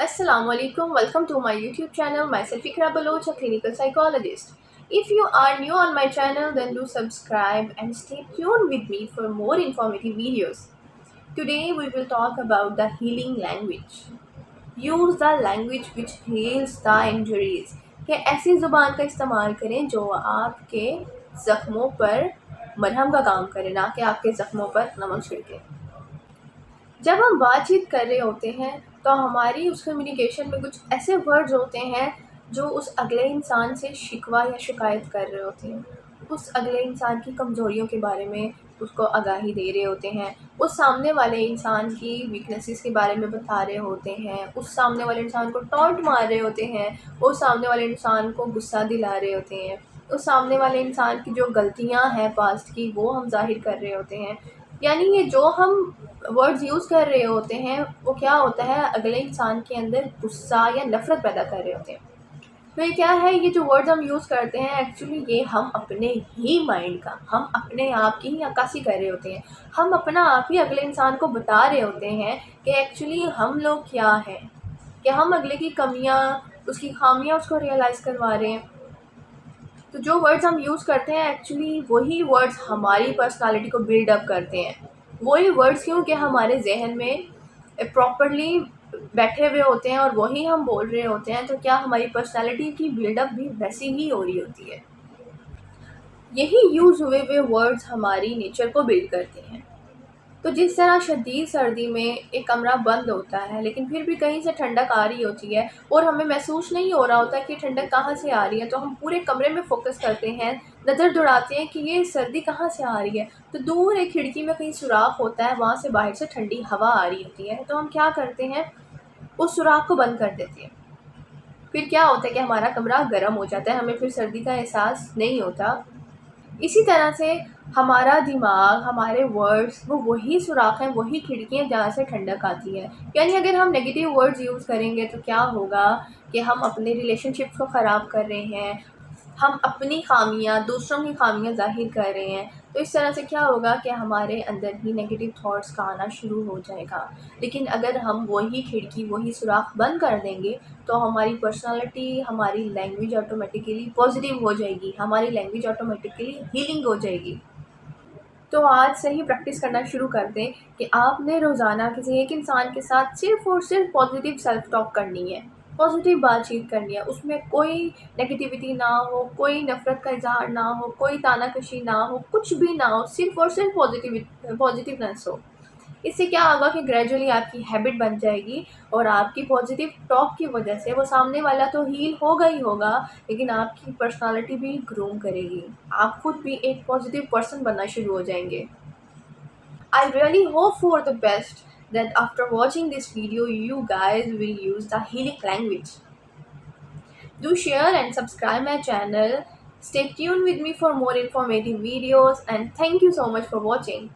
Assalamualaikum. Welcome to my YouTube channel. Myself Ikra Baloch, a clinical psychologist. If you are new on my channel, then do subscribe and stay tuned with me for more informative videos. Today we will talk about the healing language. Use the language which heals the injuries. कि ऐसी ज़ुबान का इस्तेमाल करें जो आपके ज़ख्मों पर मरहम का काम करे, ना कि आपके ज़ख्मों पर नमक छिड़के। जब हम बातचीत कर रहे होते हैं तो हमारी उस कम्युनिकेशन में कुछ ऐसे वर्ड्स होते हैं जो उस अगले इंसान से शिकवा या शिकायत कर रहे होते हैं, उस अगले इंसान की कमज़ोरियों के बारे में उसको आगाही दे रहे होते हैं, उस सामने वाले इंसान की वीकनेसेस के बारे में बता रहे होते हैं, उस सामने वाले इंसान को टॉन्ट मार रहे होते हैं, उस सामने वाले इंसान को गुस्सा दिला रहे होते हैं, उस सामने वाले इंसान की जो गलतियां हैं पास्ट की वो हम जाहिर कर रहे होते हैं। यानी ये जो हम वर्ड्स यूज़ कर रहे होते हैं वो क्या होता है, अगले इंसान के अंदर गुस्सा या नफ़रत पैदा कर रहे होते हैं। तो ये क्या है, ये जो वर्ड्स हम यूज़ करते हैं एक्चुअली ये हम अपने ही माइंड का, हम अपने आप की ही अक्कासी कर रहे होते हैं। हम अपना आप ही अगले इंसान को बता रहे होते हैं कि एक्चुअली हम लोग क्या हैं, कि हम अगले की कमियाँ, उसकी खामियाँ उसको रियलाइज़ करवा रहे हैं। तो जो वर्ड्स हम यूज़ करते हैं एक्चुअली वही वर्ड्स हमारी पर्सनालिटी को बिल्डअप करते हैं। वही वर्ड्स क्योंकि हमारे जहन में प्रॉपरली बैठे हुए होते हैं और वही हम बोल रहे होते हैं, तो क्या हमारी पर्सनालिटी की बिल्डअप भी वैसी ही हो रही होती है। यही यूज़ हुए हुए वर्ड्स हमारी नेचर को बिल्ड करते हैं। तो जिस तरह शदीद सर्दी में एक कमरा बंद होता है लेकिन फिर भी कहीं से ठंडक आ रही होती है और हमें महसूस नहीं हो रहा होता कि ठंडक कहाँ से आ रही है, तो हम पूरे कमरे में फोकस करते हैं, नज़र दौड़ाते हैं कि ये सर्दी कहाँ से आ रही है। तो दूर एक खिड़की में कहीं सुराख होता है, वहाँ से बाहर से ठंडी हवा आ रही होती है, तो हम क्या करते हैं, उस सुराख को बंद कर देते हैं। फिर क्या होता है कि हमारा कमरा गर्म हो जाता है, हमें फिर सर्दी का एहसास नहीं होता। इसी तरह से हमारा दिमाग, हमारे वर्ड्स वो वही सुराख हैं, वही खिड़कियाँ जहाँ से ठंडक आती है। यानी अगर हम नेगेटिव वर्ड्स यूज़ करेंगे तो क्या होगा कि हम अपने रिलेशनशिप को ख़राब कर रहे हैं, हम अपनी ख़ामियाँ, दूसरों की ख़ामियाँ ज़ाहिर कर रहे हैं। तो इस तरह से क्या होगा कि हमारे अंदर ही नेगेटिव थॉट्स का आना शुरू हो जाएगा। लेकिन अगर हम वही खिड़की, वही सुराख बंद कर देंगे तो हमारी पर्सनालिटी, हमारी लैंग्वेज ऑटोमेटिकली पॉजिटिव हो जाएगी, हमारी लैंग्वेज ऑटोमेटिकली हीलिंग हो जाएगी। तो आज से ही प्रैक्टिस करना शुरू कर दें कि आपने रोज़ाना किसी एक इंसान के साथ सिर्फ़ और सिर्फ पॉजिटिव सेल्फ टॉक करनी है, पॉजिटिव बातचीत करनी है, उसमें कोई नेगेटिविटी ना हो, कोई नफ़रत का इज़हार ना हो, कोई तानाकशी ना हो, कुछ भी ना हो, सिर्फ़ और सिर्फ पॉजिटिवनेस हो। इससे क्या होगा कि ग्रेजुअली आपकी हैबिट बन जाएगी और आपकी पॉजिटिव टॉक की वजह से वो सामने वाला तो हील होगा ही होगा, लेकिन आपकी पर्सनालिटी भी ग्रूम करेगी। आप खुद भी एक पॉजिटिव पर्सन बनना शुरू हो जाएंगे। I really hope for the best that after watching this video you guys will use the healing language. Do share and subscribe my channel. Stay tuned with me for more informative videos and thank you so much for watching.